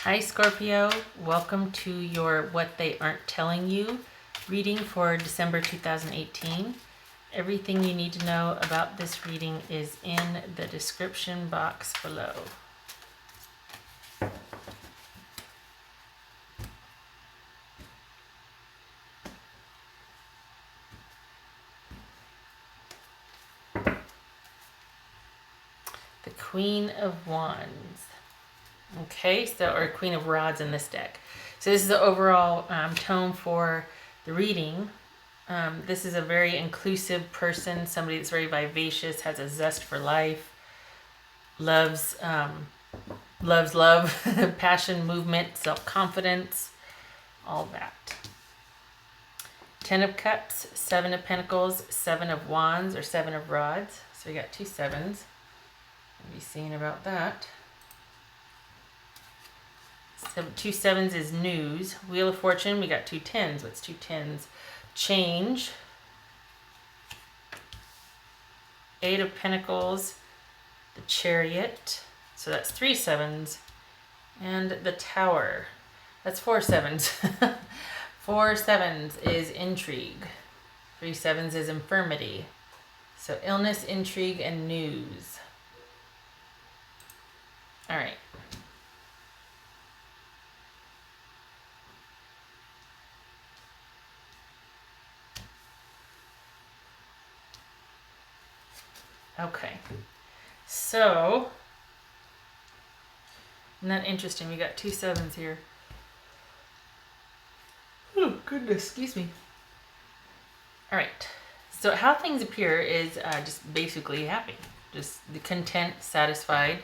Hi Scorpio, welcome to your What They Aren't Telling You reading for December 2018. Everything you need to know about this reading is in the description box below. The Queen of Wands. Okay, so, or Queen of Rods in this deck. So this is the overall tone for the reading. This is a very inclusive person, somebody that's very vivacious, has a zest for life, loves love, passion, movement, self-confidence, all that. 10 of Cups, 7 of Pentacles, 7 of Wands, or 7 of Rods. So we got two sevens. We'll be seeing about that. Two sevens is news. Wheel of Fortune, we got two tens. What's two tens? Change. 8 of Pentacles, the Chariot. So that's three sevens. And the Tower. That's four sevens. 4 sevens is intrigue. 3 sevens is infirmity. So illness, intrigue, and news. All right. Okay. So, isn't that interesting? We got two sevens here. Oh, goodness. Excuse me. All right. So how things appear is just basically happy. Just the content, satisfied,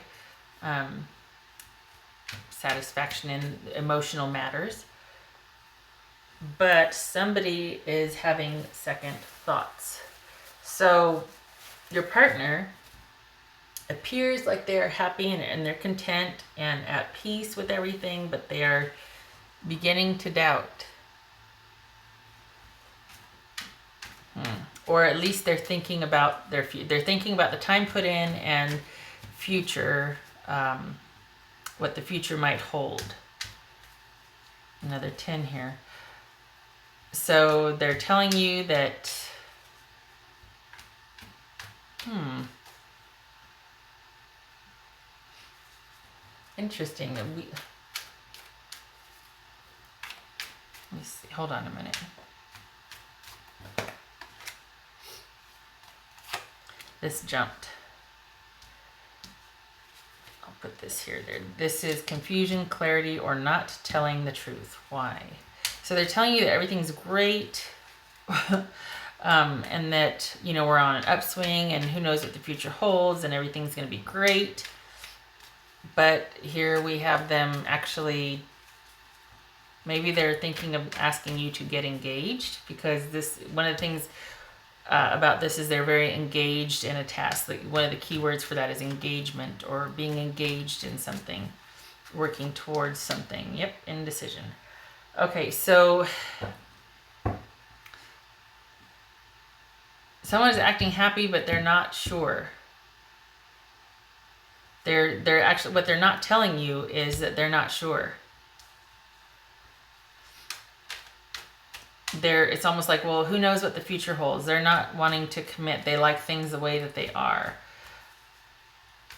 satisfaction in emotional matters. But somebody is having second thoughts. So your partner appears like they're happy and they're content and at peace with everything, but they are beginning to doubt. Or at least they're thinking about they're thinking about the time put in and future, what the future might hold. Another 10 here. So they're telling you that interesting that let me see, hold on a minute. This jumped. I'll put this here. There. This is confusion, clarity, or not telling the truth. Why? So they're telling you that everything's great, and that, you know, we're on an upswing, and who knows what the future holds, and everything's going to be great. But here we have them actually, maybe they're thinking of asking you to get engaged, because this, one of the things about this is they're very engaged in a task. Like, one of the key words for that is engagement, or being engaged in something, working towards something. Yep, indecision. Okay, so someone is acting happy, but they're not sure. They're actually, what they're not telling you is that they're not sure. It's almost like, well, who knows what the future holds. They're not wanting to commit. They like things the way that they are.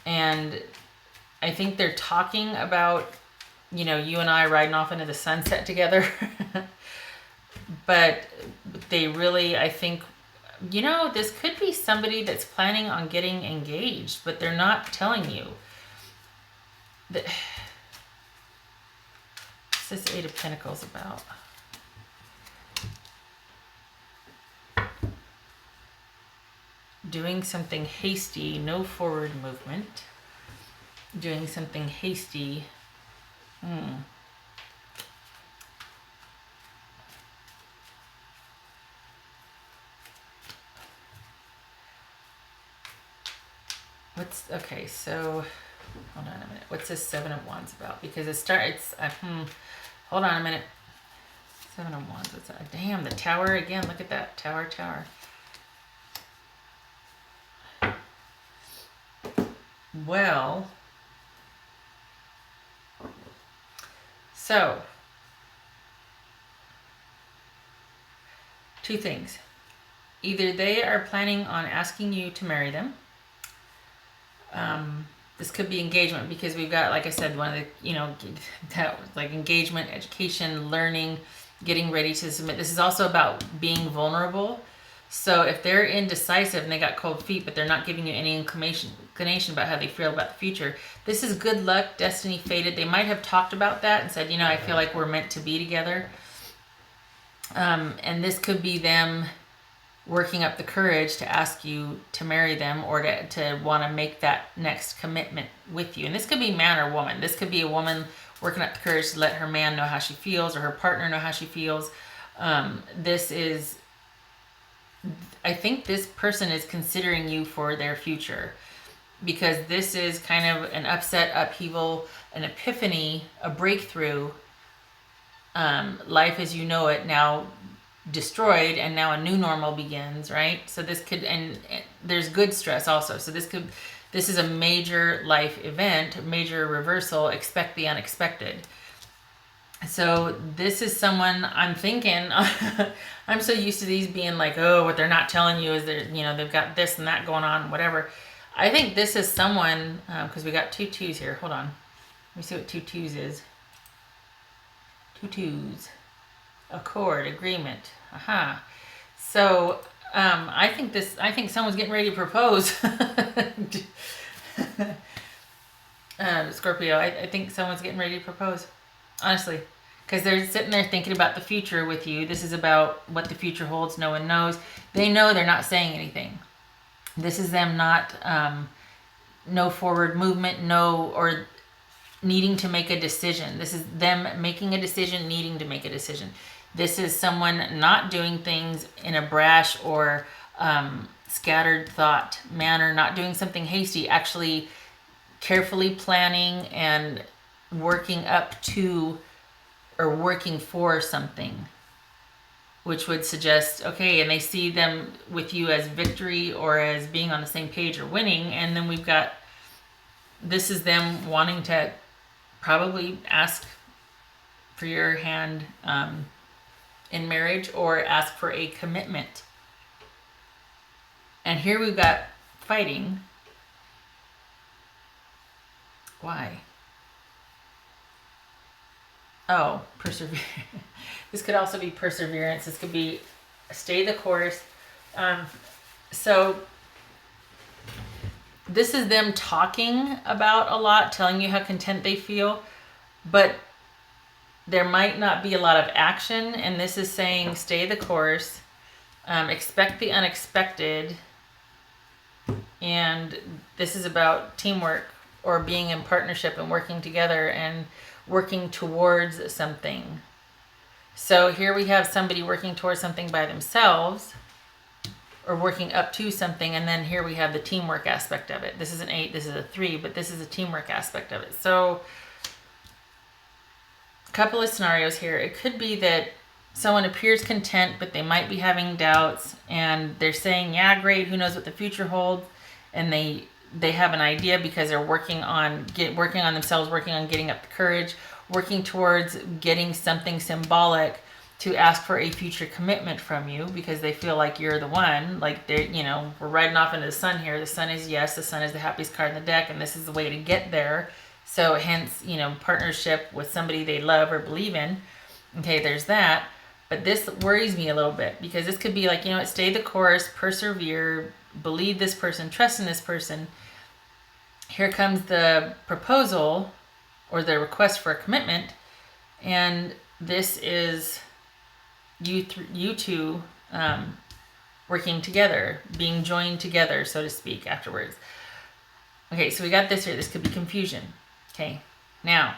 And I think they're talking about, you know, you and I riding off into the sunset together. But they really, I think, you know, this could be somebody that's planning on getting engaged, but they're not telling you. What's this 8 of Pentacles about? Doing something hasty, no forward movement. Doing something hasty. Okay, so hold on a minute. What's this 7 of Wands about? Because hold on a minute. 7 of Wands, what's that? Damn, the Tower again. Look at that. Tower. Well, So, two things. Either they are planning on asking you to marry them. This could be engagement, because we've got, like I said, one of the, that like engagement, education, learning, getting ready to submit. This is also about being vulnerable. So if they're indecisive and they got cold feet, but they're not giving you any inclination about how they feel about the future, this is good luck, destiny, fated. They might have talked about that and said, I feel like we're meant to be together. And this could be them working up the courage to ask you to marry them, or to want to make that next commitment with you. And this could be man or woman. This could be a woman working up the courage to let her man know how she feels, or her partner know how she feels. I think this person is considering you for their future, because this is kind of an upset, upheaval, an epiphany, a breakthrough. Life as you know it now destroyed, and now a new normal begins, right? So this could, and there's good stress also. So this is a major life event, a major reversal. Expect the unexpected. So this is someone, I'm thinking, I'm so used to these being like, oh, what they're not telling you is that, they've got this and that going on, whatever. I think this is someone, because we got 2 twos here. Hold on. Let me see what 2 twos is. 2 twos. Accord, agreement. Aha. So, I think someone's getting ready to propose. Scorpio, I think someone's getting ready to propose. Honestly. Because they're sitting there thinking about the future with you. This is about what the future holds. No one knows. They know, they're not saying anything. This is them not, no forward movement, or needing to make a decision. This is them making a decision, needing to make a decision. This is someone not doing things in a brash or scattered thought manner, not doing something hasty, actually carefully planning and working up to, or working for something, which would suggest, okay, and they see them with you as victory, or as being on the same page, or winning. And then we've got, this is them wanting to probably ask for your hand in marriage, or ask for a commitment. And here we've got fighting. Why? Oh, perseverance. This could also be perseverance. This could be stay the course. So this is them talking about a lot, telling you how content they feel, but there might not be a lot of action. And this is saying stay the course, expect the unexpected. And this is about teamwork, or being in partnership and working together and working towards something. So here we have somebody working towards something by themselves, or working up to something. And then here we have the teamwork aspect of it. This is an 8, this is a 3, but this is a teamwork aspect of it. So a couple of scenarios here. It could be that someone appears content, but they might be having doubts, and they're saying, yeah, great, who knows what the future holds. And they have an idea, because they're working on themselves, working on getting up the courage, working towards getting something symbolic to ask for a future commitment from you, because they feel like you're the one. Like they're, we're riding off into the sun here. The sun is yes, the sun is the happiest card in the deck, and this is the way to get there. So hence, partnership with somebody they love or believe in. Okay, there's that. But this worries me a little bit, because this could be like, stay the course, persevere, believe this person, trust in this person. Here comes the proposal, or the request for a commitment, and this is you two working together, being joined together, so to speak, afterwards. Okay, so we got this here. This could be confusion. Okay, now,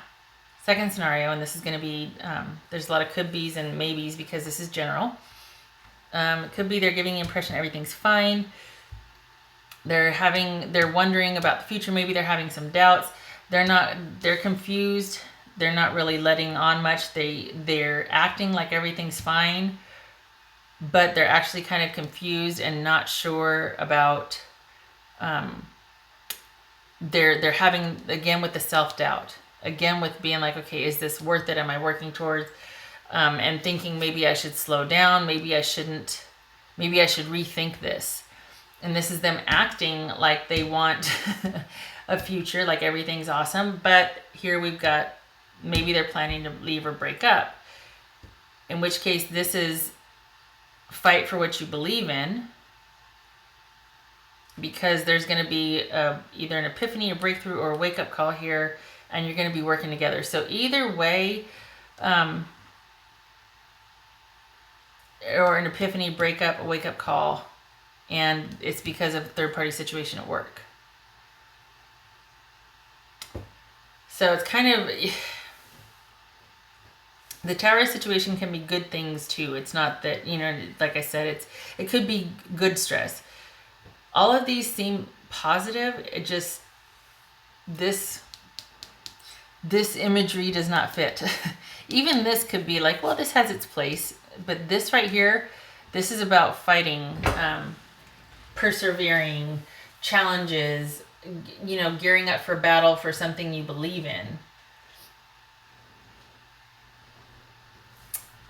second scenario, and this is going to be, there's a lot of could be's and maybes, because this is general. It could be they're giving the impression everything's fine. They're wondering about the future. Maybe they're having some doubts. They're confused. They're not really letting on much. They're acting like everything's fine, but they're actually kind of confused and not sure about, they're having, again, with the self-doubt. again, with being like, okay, is this worth it? Am I working towards, and thinking maybe I should slow down, maybe I shouldn't, maybe I should rethink this. And this is them acting like they want a future, like everything's awesome. But here we've got, maybe they're planning to leave or break up. In which case, this is fight for what you believe in, because there's going to be either an epiphany, a breakthrough, or a wake-up call here, and you're going to be working together. So either way, or an epiphany, breakup, a wake-up call, and it's because of a third-party situation at work. So it's kind of, the Tower situation can be good things too. It's not that, you know, like I said, it could be good stress. All of these seem positive. It just, this imagery does not fit. Even this could be like, well, this has its place, but this right here, this is about fighting, persevering, challenges, you know, gearing up for battle for something you believe in.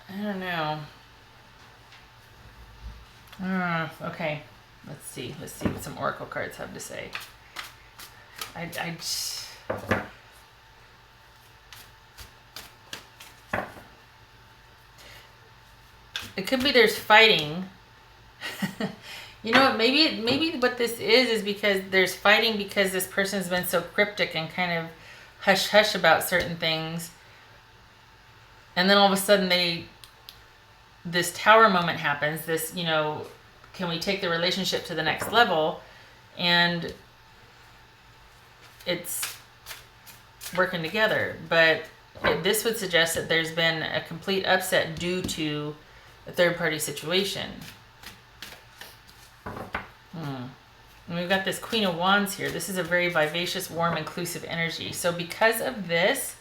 I don't know. Okay, let's see what some oracle cards have to say. It could be there's fighting. You know what, maybe what this is because there's fighting because this person's been so cryptic and kind of hush-hush about certain things. And then all of a sudden this Tower moment happens, this, you know, can we take the relationship to the next level? And it's working together. But this would suggest that there's been a complete upset due to a third-party situation. And we've got this Queen of Wands here. This is a very vivacious, warm, inclusive energy. So because of this,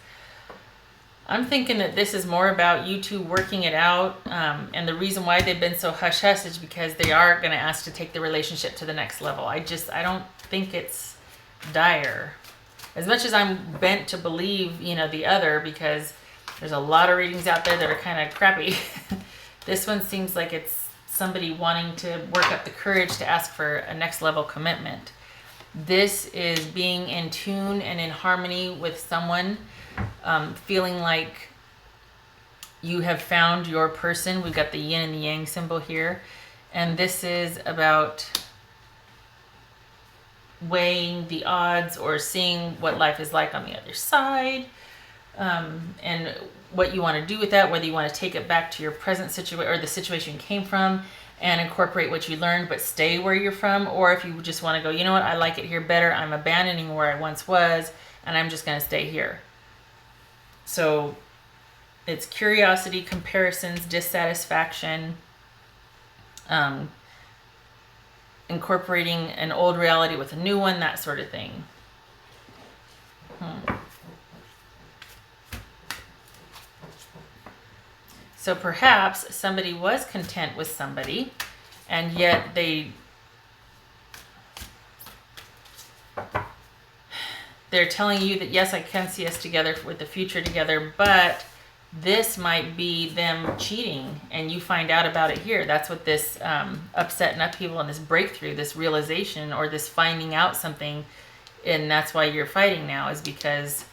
I'm thinking that this is more about you two working it out. And the reason why they've been so hush-hush is because they are going to ask to take the relationship to the next level. I don't think it's dire. As much as I'm bent to believe, you know, the other, because there's a lot of readings out there that are kind of crappy. This one seems like it's somebody wanting to work up the courage to ask for a next level commitment. This is being in tune and in harmony with someone, feeling like you have found your person. We've got the yin and the yang symbol here. And this is about weighing the odds or seeing what life is like on the other side, and what you want to do with that, whether you want to take it back to your present situation or the situation you came from and incorporate what you learned but stay where you're from, or if you just want to go, you know what, I like it here better, I'm abandoning where I once was and I'm just going to stay here. So it's curiosity, comparisons, dissatisfaction, incorporating an old reality with a new one, that sort of thing. So perhaps somebody was content with somebody, and yet they're telling you that, yes, I can see us together with the future together, but this might be them cheating, and you find out about it here. That's what this upset and upheaval and this breakthrough, this realization, or this finding out something, and that's why you're fighting now, is because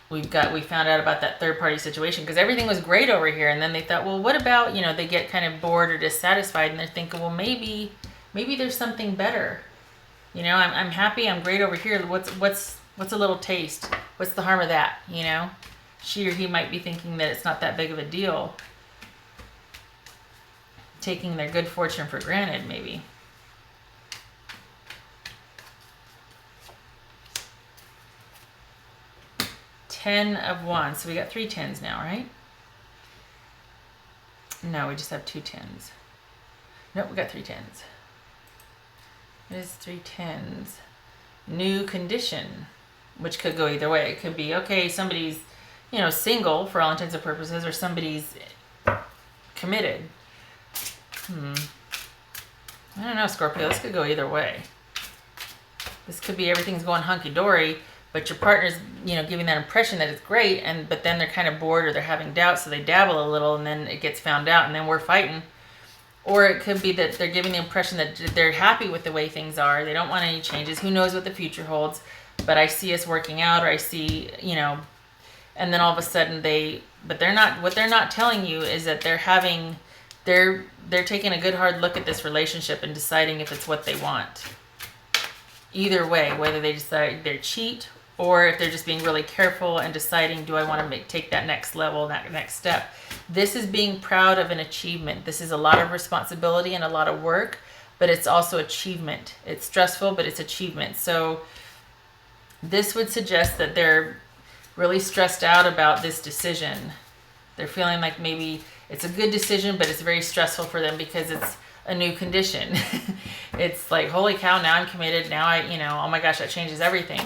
we found out about that third party situation, because everything was great over here, and then they thought, well, what about, you know, they get kind of bored or dissatisfied, and they're thinking, well, maybe there's something better. You know, I'm happy, I'm great over here. What's a little taste? What's the harm of that? You know, she or he might be thinking that it's not that big of a deal, taking their good fortune for granted, maybe. Ten of Wands. So we got 3 10s now, right? No, we just have 2 10s. Nope, we got 3 10s. It is 3 10s. New condition, which could go either way. It could be, okay, somebody's, you know, single for all intents and purposes, or somebody's committed. I don't know, Scorpio. This could go either way. This could be everything's going hunky-dory, but your partner's, giving that impression that it's great, but then they're kind of bored or they're having doubts, so they dabble a little, and then it gets found out, and then we're fighting. Or it could be that they're giving the impression that they're happy with the way things are. They don't want any changes. Who knows what the future holds? But I see us working out, or I see, and then all of a sudden what they're not telling you is that they're taking a good hard look at this relationship and deciding if it's what they want. Either way, whether they decide they cheat, or if they're just being really careful and deciding, do I want to take that next level, that next step? This is being proud of an achievement. This is a lot of responsibility and a lot of work, but it's also achievement. It's stressful, but it's achievement. So this would suggest that they're really stressed out about this decision. They're feeling like maybe it's a good decision, but it's very stressful for them because it's a new condition. It's like, holy cow, now I'm committed. Now oh my gosh, that changes everything.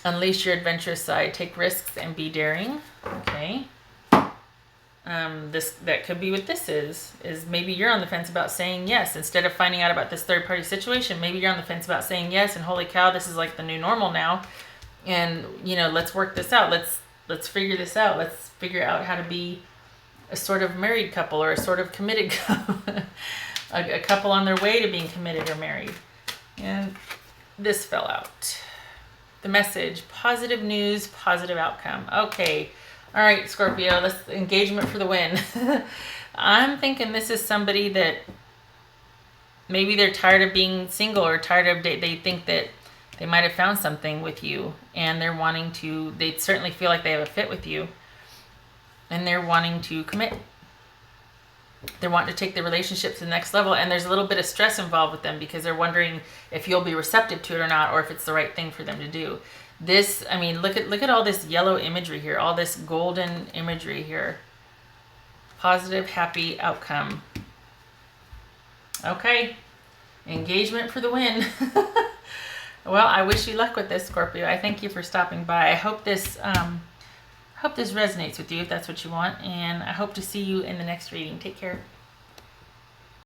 Unleash your adventurous side. Take risks and be daring. Okay. That could be what this is maybe you're on the fence about saying yes. Instead of finding out about this third party situation, maybe you're on the fence about saying yes, and holy cow, this is like the new normal now. And, let's work this out. Let's figure this out. Let's figure out how to be a sort of married couple, or a sort of committed couple. a couple on their way to being committed or married. And this fell out. The message, positive news, positive outcome. Okay. All right, Scorpio, let's engagement for the win. I'm thinking this is somebody that maybe they're tired of being single, or tired of, they think that they might have found something with you, and they certainly feel like they have a fit with you, and they're wanting to commit. They're wanting to take the relationship to the next level, and there's a little bit of stress involved with them because they're wondering if you'll be receptive to it or not, or if it's the right thing for them to do. This, look at all this yellow imagery here, all this golden imagery here. Positive, happy outcome. Okay, engagement for the win. Well, I wish you luck with this, Scorpio. I thank you for stopping by. I hope this resonates with you, if that's what you want, and I hope to see you in the next reading. Take care.